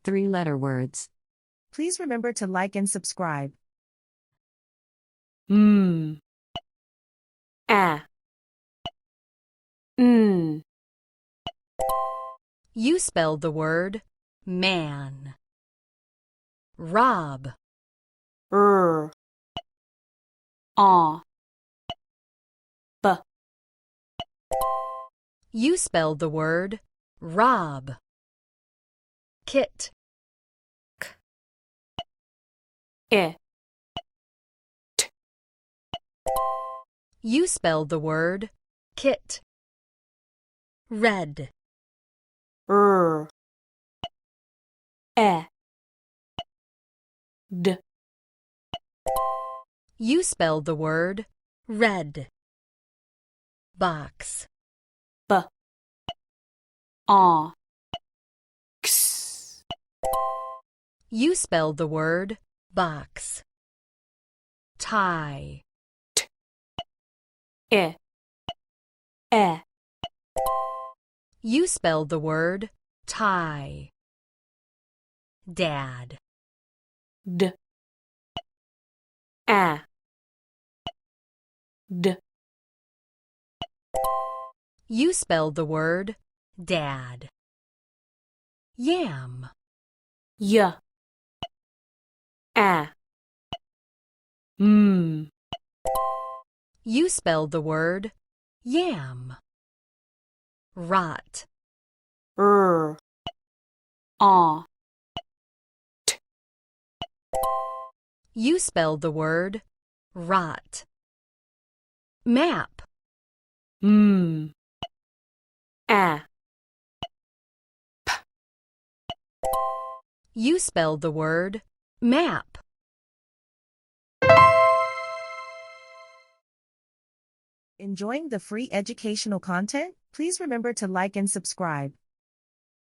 3-letter words. Please remember to like and subscribe. A. N. You spelled the word man. Rob. R. A. B. You spelled the word rob. Kit. E. You spelled the word kit. Red. R. E. D. You spelled the word red. Box. B. A. X. You spelled the word box. Tie. E. E. You spelled the word tie. Dad. D. A. D. You spelled the word dad. Yam. Y. A. M. You spelled the word yam. Rot. R. A. T. You spelled the word rot. Map. M. A. P. You spelled the word map. Enjoying the free educational content? Please remember to like and subscribe.